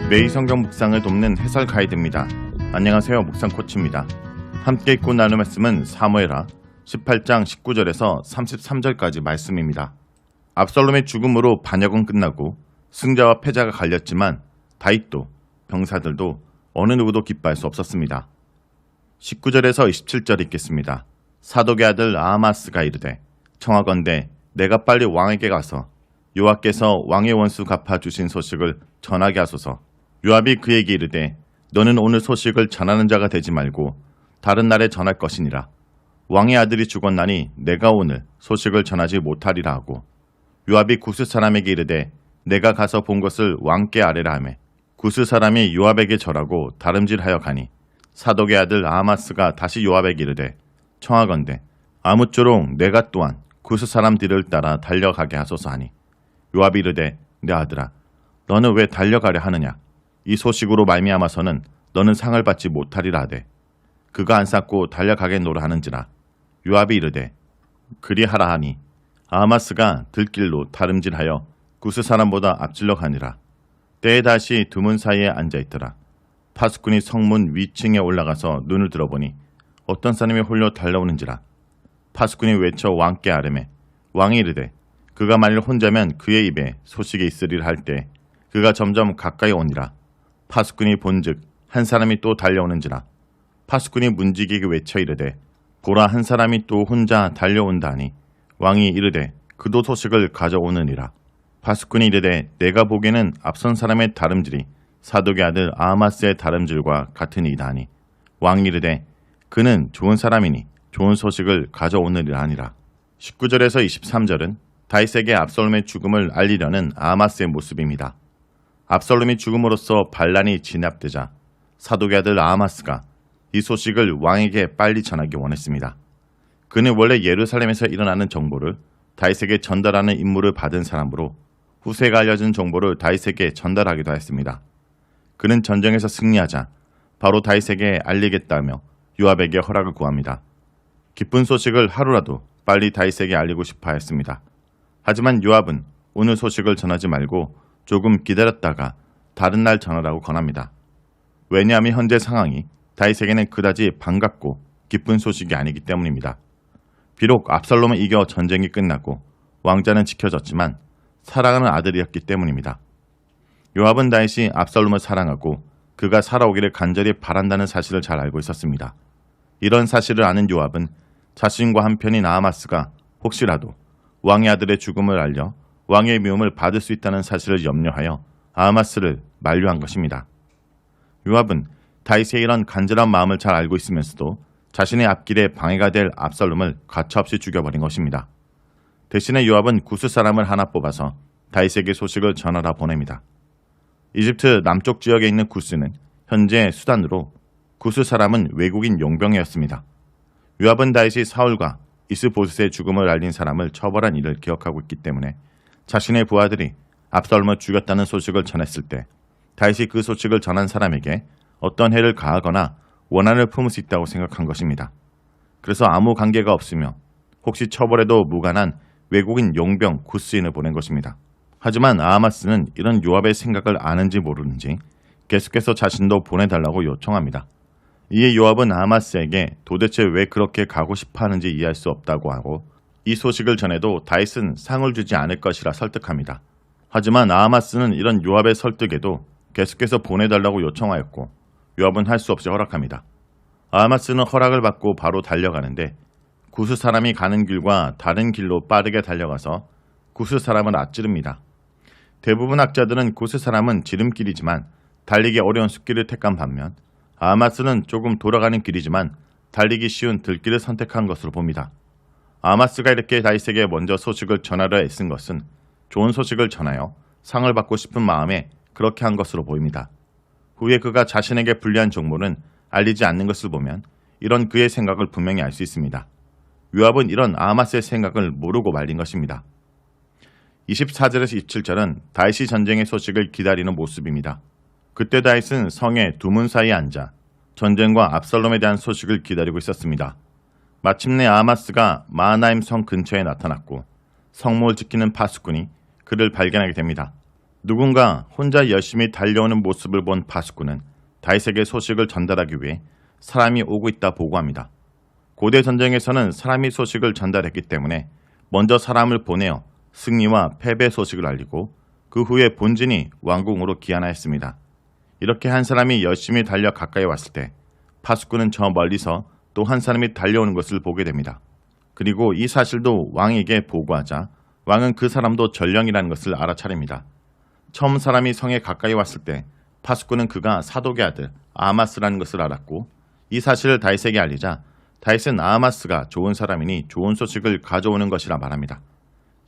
매일 성경 묵상을 돕는 해설 가이드입니다. 안녕하세요. 묵상 코치입니다. 함께 읽고 나눌 말씀은 사무엘하 18장 19절에서 33절까지 말씀입니다. 압살롬의 죽음으로 반역은 끝나고 승자와 패자가 갈렸지만 다윗도 병사들도 어느 누구도 기뻐할 수 없었습니다. 19절에서 27절 읽겠습니다. 사독의 아들 아하마스가 이르되 청하건대 내가 빨리 왕에게 가서 여호와께서 왕의 원수 갚아주신 소식을 전하게 하소서. 요압이 그에게 이르되 너는 오늘 소식을 전하는 자가 되지 말고 다른 날에 전할 것이니라. 왕의 아들이 죽었나니 내가 오늘 소식을 전하지 못하리라 하고 요압이 구스 사람에게 이르되 내가 가서 본 것을 왕께 아뢰라 하매 구스 사람이 요압에게 절하고 다름질하여 가니 사독의 아들 아하마스가 다시 요압에게 이르되 청하건대 아무쪼록 내가 또한 구스 사람 뒤를 따라 달려가게 하소서 하니 요압이 이르되 내 아들아 너는 왜 달려가려 하느냐. 이 소식으로 말미암아서는 너는 상을 받지 못하리라 하되 그가 안쌌고 달려가겠노라 하는지라. 요압이 이르되 그리하라 하니 아하마스가 들길로 다름질하여 구스 사람보다 앞질러 가니라. 때에 다시 두 문 사이에 앉아있더라. 파수꾼이 성문 위층에 올라가서 눈을 들어보니 어떤 사람이 홀려 달려오는지라. 파수꾼이 외쳐 왕께 아뢰매 왕이 이르되 그가 만일 혼자면 그의 입에 소식이 있으리라 할 때 그가 점점 가까이 오니라. 파수꾼이 본즉 한 사람이 또 달려오는지라. 파수꾼이 문지기게 외쳐 이르되 보라 한 사람이 또 혼자 달려온다 하니 왕이 이르되 그도 소식을 가져오느니라. 파수꾼이 이르되 내가 보기에는 앞선 사람의 다름질이 사독의 아들 아하마스의 다름질과 같으니이다 하니 왕이 이르되 그는 좋은 사람이니 좋은 소식을 가져오느니라 하니라. 19절에서 23절은 다윗에게 압살롬의 죽음을 알리려는 아하마스의 모습입니다. 압살롬이 죽음으로써 반란이 진압되자 사독의 아들 아하마스가 이 소식을 왕에게 빨리 전하기 원했습니다. 그는 원래 예루살렘에서 일어나는 정보를 다윗에게 전달하는 임무를 받은 사람으로 후세가 알려진 정보를 다윗에게 전달하기도 했습니다. 그는 전쟁에서 승리하자 바로 다윗에게 알리겠다며 요압에게 허락을 구합니다. 기쁜 소식을 하루라도 빨리 다윗에게 알리고 싶어 했습니다. 하지만 요압은 오늘 소식을 전하지 말고 조금 기다렸다가 다른 날 전하라고 권합니다. 왜냐하면 현재 상황이 다윗에게는 그다지 반갑고 기쁜 소식이 아니기 때문입니다. 비록 압살롬은 이겨 전쟁이 끝나고 왕자는 지켜졌지만 사랑하는 아들이었기 때문입니다. 요압은 다윗이 압살롬을 사랑하고 그가 살아오기를 간절히 바란다는 사실을 잘 알고 있었습니다. 이런 사실을 아는 요압은 자신과 한편인 아하마스가 혹시라도 왕의 아들의 죽음을 알려 왕의 미움을 받을 수 있다는 사실을 염려하여 아하마스를 만류한 것입니다. 요압은 다윗의 이런 간절한 마음을 잘 알고 있으면서도 자신의 앞길에 방해가 될 압살롬을 가차없이 죽여버린 것입니다. 대신에 요압은 구스 사람을 하나 뽑아서 다윗에게 소식을 전하라 보냅니다. 이집트 남쪽 지역에 있는 구스는 현재 수단으로 구스 사람은 외국인 용병이었습니다. 요압은 다윗이 사울과 이스보셋의 죽음을 알린 사람을 처벌한 일을 기억하고 있기 때문에 자신의 부하들이 압살롬을 죽였다는 소식을 전했을 때 다윗이 그 소식을 전한 사람에게 어떤 해를 가하거나 원한을 품을 수 있다고 생각한 것입니다. 그래서 아무 관계가 없으며 혹시 처벌에도 무관한 외국인 용병 구스인을 보낸 것입니다. 하지만 아하마스는 이런 요압의 생각을 아는지 모르는지 계속해서 자신도 보내달라고 요청합니다. 이에 요압은 아하마스에게 도대체 왜 그렇게 가고 싶어하는지 이해할 수 없다고 하고 이 소식을 전해도 다윗은 상을 주지 않을 것이라 설득합니다. 하지만 아하마스는 이런 요압의 설득에도 계속해서 보내달라고 요청하였고 요압은 할 수 없이 허락합니다. 아하마스는 허락을 받고 바로 달려가는데 구스 사람이 가는 길과 다른 길로 빠르게 달려가서 구스 사람을 앞지릅니다. 대부분 학자들은 구스 사람은 지름길이지만 달리기 어려운 숲길을 택한 반면 아하마스는 조금 돌아가는 길이지만 달리기 쉬운 들길을 선택한 것으로 봅니다. 아하마스가 이렇게 다윗에게 먼저 소식을 전하려 애쓴 것은 좋은 소식을 전하여 상을 받고 싶은 마음에 그렇게 한 것으로 보입니다. 후에 그가 자신에게 불리한 정보는 알리지 않는 것을 보면 이런 그의 생각을 분명히 알 수 있습니다. 요압은 이런 아하마스의 생각을 모르고 말린 것입니다. 24절에서 27절은 다윗이 전쟁의 소식을 기다리는 모습입니다. 그때 다윗은 성의 두 문 사이에 앉아 전쟁과 압살롬에 대한 소식을 기다리고 있었습니다. 마침내 아하마스가 마하나임 성 근처에 나타났고 성문을 지키는 파수꾼이 그를 발견하게 됩니다. 누군가 혼자 열심히 달려오는 모습을 본 파수꾼은 다윗에게 소식을 전달하기 위해 사람이 오고 있다 보고합니다. 고대 전쟁에서는 사람이 소식을 전달했기 때문에 먼저 사람을 보내어 승리와 패배 소식을 알리고 그 후에 본진이 왕궁으로 귀환하였습니다. 이렇게 한 사람이 열심히 달려 가까이 왔을 때 파수꾼은 저 멀리서 또 한 사람이 달려오는 것을 보게 됩니다. 그리고 이 사실도 왕에게 보고하자 왕은 그 사람도 전령이라는 것을 알아차립니다. 처음 사람이 성에 가까이 왔을 때 파수꾼은 그가 사독의 아들 아하마스라는 것을 알았고 이 사실을 다윗에게 알리자 다윗은 아하마스가 좋은 사람이니 좋은 소식을 가져오는 것이라 말합니다.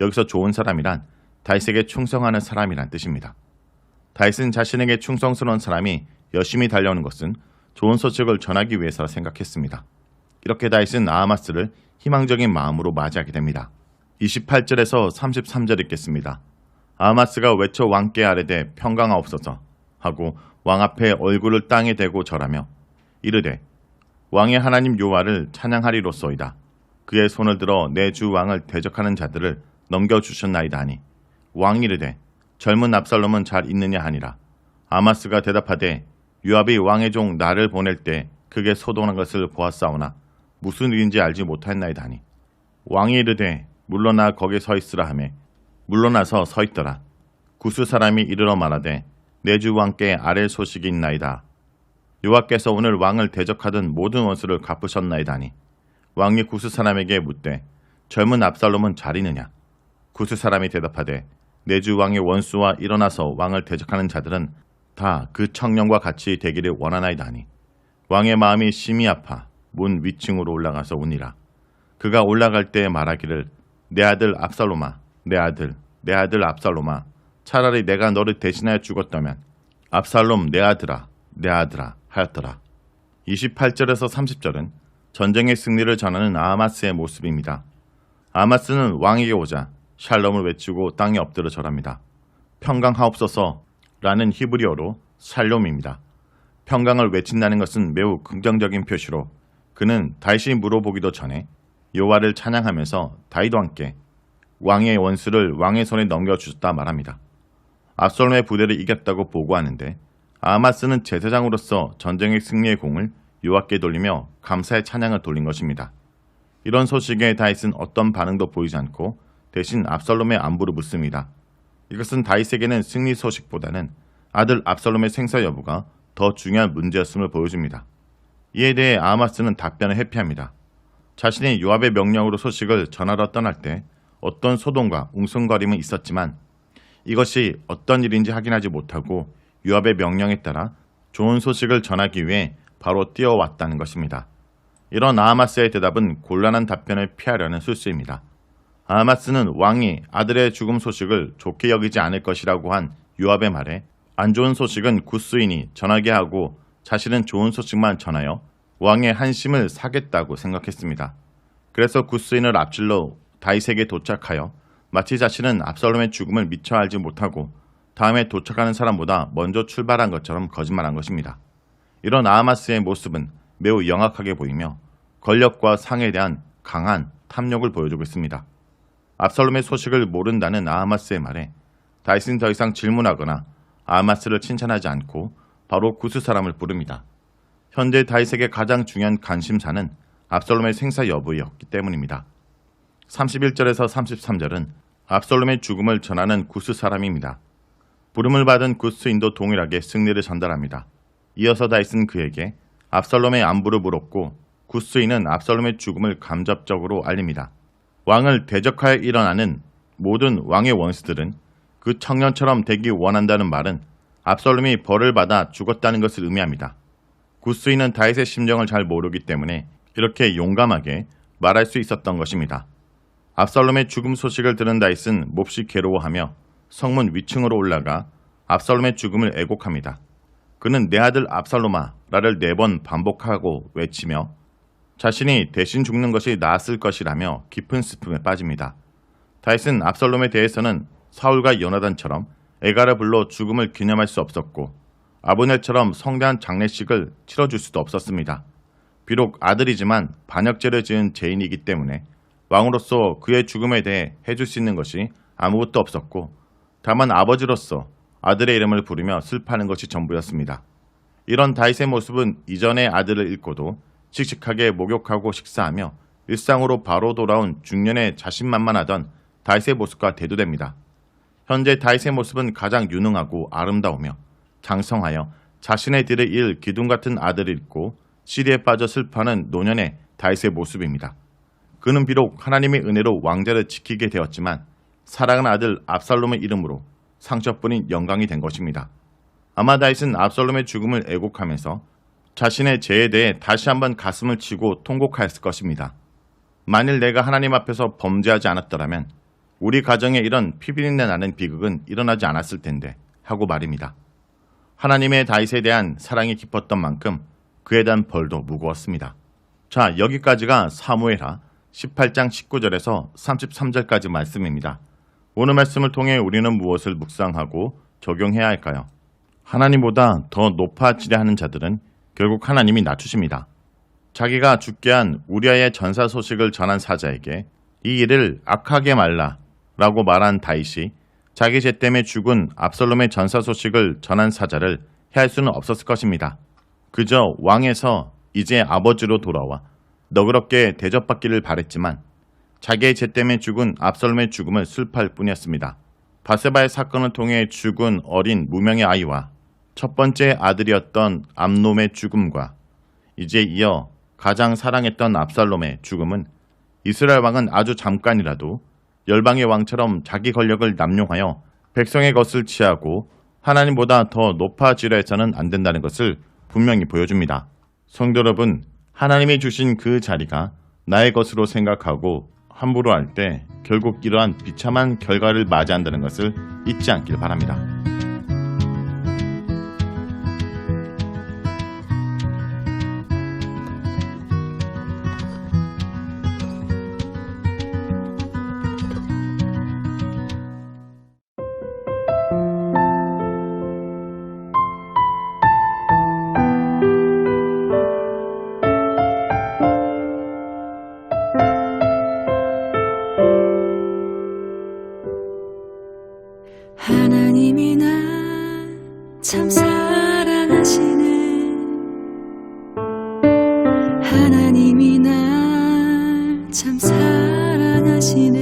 여기서 좋은 사람이란 다윗에게 충성하는 사람이란 뜻입니다. 다윗은 자신에게 충성스러운 사람이 열심히 달려오는 것은 좋은 소식을 전하기 위해서라 생각했습니다. 이렇게 다윗은 아하마스를 희망적인 마음으로 맞이하게 됩니다. 28절에서 33절 읽겠습니다. 아하마스가 외쳐 왕께 아뢰되 평강하옵소서 하고 왕 앞에 얼굴을 땅에 대고 절하며 이르되 왕의 하나님 여호와를 찬양하리로소이다. 그의 손을 들어 내 주 왕을 대적하는 자들을 넘겨주셨나이다 하니 왕이 이르되 젊은 압살롬은 잘 있느냐 하니라. 아하마스가 대답하되 요압이 왕의 종 나를 보낼 때 그게 소동한 것을 보았사오나 무슨 일인지 알지 못하였나이다 하니 왕이 이르되 물러나 거기 서 있으라 하매 물러나서 서 있더라. 구스 사람이 이르러 말하되 내 주 왕께 아랠 소식이 있나이다. 요압께서 오늘 왕을 대적하던 모든 원수를 갚으셨나이다 하니 왕이 구스 사람에게 묻되 젊은 압살롬은 잘 있느냐. 구스 사람이 대답하되 내 주 왕의 원수와 일어나서 왕을 대적하는 자들은 다 그 청년과 같이 되기를 원하나이다 하니 왕의 마음이 심히 아파 문 위층으로 올라가서 우니라. 그가 올라갈 때 말하기를 내 아들 압살롬아 내 아들 압살롬아 차라리 내가 너를 대신하여 죽었다면 압살롬 내 아들아 하였더라. 28절에서 30절은 전쟁의 승리를 전하는 아하마스의 모습입니다. 아하마스는 왕에게 오자 샬롬을 외치고 땅에 엎드려 절합니다. 평강하옵소서라는 히브리어로 샬롬입니다. 평강을 외친다는 것은 매우 긍정적인 표시로 그는 다윗이 물어보기도 전에 여호와를 찬양하면서 다윗과 함께 왕의 원수를 왕의 손에 넘겨주셨다 말합니다. 압살롬의 부대를 이겼다고 보고하는데 아하마스는 제사장으로서 전쟁의 승리의 공을 요압께 돌리며 감사의 찬양을 돌린 것입니다. 이런 소식에 다윗은 어떤 반응도 보이지 않고 대신 압살롬의 안부를 묻습니다. 이것은 다윗에게는 승리 소식보다는 아들 압살롬의 생사 여부가 더 중요한 문제였음을 보여줍니다. 이에 대해 아하마스는 답변을 회피합니다. 자신이 요압의 명령으로 소식을 전하러 떠날 때 어떤 소동과 웅성거림은 있었지만 이것이 어떤 일인지 확인하지 못하고 요압의 명령에 따라 좋은 소식을 전하기 위해 바로 뛰어왔다는 것입니다. 이런 아하마스의 대답은 곤란한 답변을 피하려는 술수입니다. 아하마스는 왕이 아들의 죽음 소식을 좋게 여기지 않을 것이라고 한 요압의 말에 안 좋은 소식은 굿수인이 전하게 하고 자신은 좋은 소식만 전하여 왕의 한심을 사겠다고 생각했습니다. 그래서 굿수인을 앞질러 다윗에게 도착하여 마치 자신은 압살롬의 죽음을 미처 알지 못하고 다음에 도착하는 사람보다 먼저 출발한 것처럼 거짓말한 것입니다. 이런 아하마스의 모습은 매우 영악하게 보이며 권력과 상에 대한 강한 탐욕을 보여주고 있습니다. 압살롬의 소식을 모른다는 아하마스의 말에 다윗은 더 이상 질문하거나 아하마스를 칭찬하지 않고 바로 구스 사람을 부릅니다. 현재 다윗에게 가장 중요한 관심사는 압살롬의 생사 여부였기 때문입니다. 31절에서 33절은 압살롬의 죽음을 전하는 구스 사람입니다. 부름을 받은 구스인도 동일하게 승리를 전달합니다. 이어서 다윗은 그에게 압살롬의 안부를 물었고 구스인은 압살롬의 죽음을 간접적으로 알립니다. 왕을 대적하여 일어나는 모든 왕의 원수들은 그 청년처럼 되기 원한다는 말은 압살롬이 벌을 받아 죽었다는 것을 의미합니다. 굿수인은 다윗의 심정을 잘 모르기 때문에 이렇게 용감하게 말할 수 있었던 것입니다. 압살롬의 죽음 소식을 들은 다윗은 몹시 괴로워하며 성문 위층으로 올라가 압살롬의 죽음을 애곡합니다. 그는 내 아들 압살롬아 라를 4번 반복하고 외치며 자신이 대신 죽는 것이 나았을 것이라며 깊은 슬픔에 빠집니다. 다윗은 압살롬에 대해서는 사울과 요나단처럼 애가를 불러 죽음을 기념할 수 없었고 아브넬처럼 성대한 장례식을 치러줄 수도 없었습니다. 비록 아들이지만 반역죄를 지은 죄인이기 때문에 왕으로서 그의 죽음에 대해 해줄 수 있는 것이 아무것도 없었고 다만 아버지로서 아들의 이름을 부르며 슬퍼하는 것이 전부였습니다. 이런 다윗의 모습은 이전의 아들을 잃고도 씩씩하게 목욕하고 식사하며 일상으로 바로 돌아온 중년의 자신만만하던 다윗의 모습과 대두됩니다. 현재 다윗의 모습은 가장 유능하고 아름다우며 장성하여 자신의 뒤를 이을 기둥 같은 아들을 잃고 시리에 빠져 슬퍼하는 노년의 다윗의 모습입니다. 그는 비록 하나님의 은혜로 왕자를 지키게 되었지만 사랑하는 아들 압살롬의 이름으로 상처뿐인 영광이 된 것입니다. 아마 다윗은 압살롬의 죽음을 애곡하면서 자신의 죄에 대해 다시 한번 가슴을 치고 통곡하였을 것입니다. 만일 내가 하나님 앞에서 범죄하지 않았더라면 우리 가정에 이런 피비린내 나는 비극은 일어나지 않았을 텐데 하고 말입니다. 하나님의 다윗에 대한 사랑이 깊었던 만큼 그에 대한 벌도 무거웠습니다. 자, 여기까지가 사무엘하 18장 19절에서 33절까지 말씀입니다. 오늘 말씀을 통해 우리는 무엇을 묵상하고 적용해야 할까요? 하나님보다 더 높아지려 하는 자들은 결국 하나님이 낮추십니다. 자기가 죽게 한 우리아의 전사 소식을 전한 사자에게 이 일을 악하게 말라 라고 말한 다윗이 자기 죄 때문에 죽은 압살롬의 전사 소식을 전한 사자를 해할 수는 없었을 것입니다. 그저 왕에서 이제 아버지로 돌아와 너그럽게 대접받기를 바랬지만 자기의 죄 때문에 죽은 압살롬의 죽음을 슬퍼할 뿐이었습니다. 바세바의 사건을 통해 죽은 어린 무명의 아이와 첫 번째 아들이었던 암놈의 죽음과 이제 이어 가장 사랑했던 압살롬의 죽음은 이스라엘 왕은 아주 잠깐이라도 열방의 왕처럼 자기 권력을 남용하여 백성의 것을 취하고 하나님보다 더 높아지려 해서는 안 된다는 것을 분명히 보여줍니다. 성도 여러분, 하나님이 주신 그 자리가 나의 것으로 생각하고 함부로 할 때 결국 이러한 비참한 결과를 맞이한다는 것을 잊지 않길 바랍니다. 하나님이 날 참 사랑하시네. 하나님이 날 참 사랑하시네.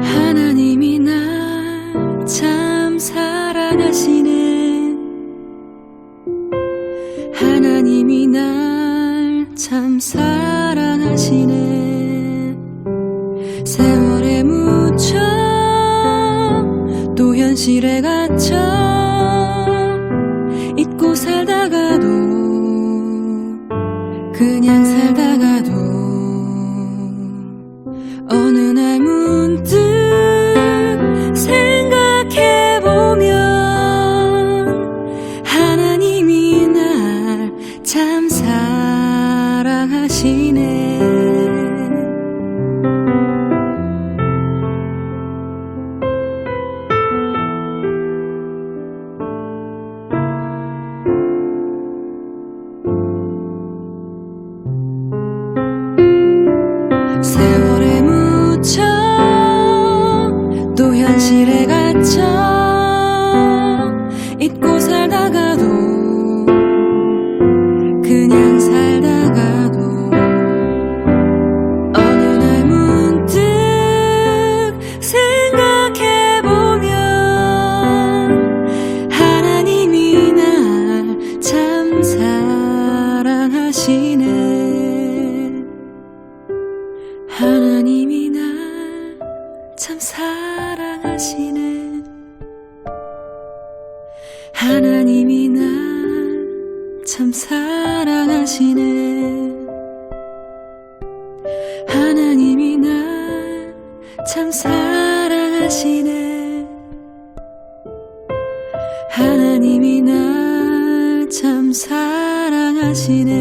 하나님이 날 참 사랑하시네. 하나님이 날 참 사랑하시네. 세월에 묻혀 또 현실에 갇혀 잊고 살다가도 그냥 살다가도 어느 날 문득 생각해보면 하나님이 날 참 사랑하시네. 세월에 묻혀 또 현실에 갇혀 잊고 살다가도 그냥 살다가도 어느 날 문득 생각해보면 하나님이 날 참 사랑하시네. 하나님이 날 참 사랑하시네. 하나님이 날 참 사랑하시네. 하나님이 날 참 사랑하시네. 하나님이 날 참 사랑하시네.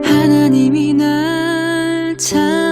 하나님이 날 참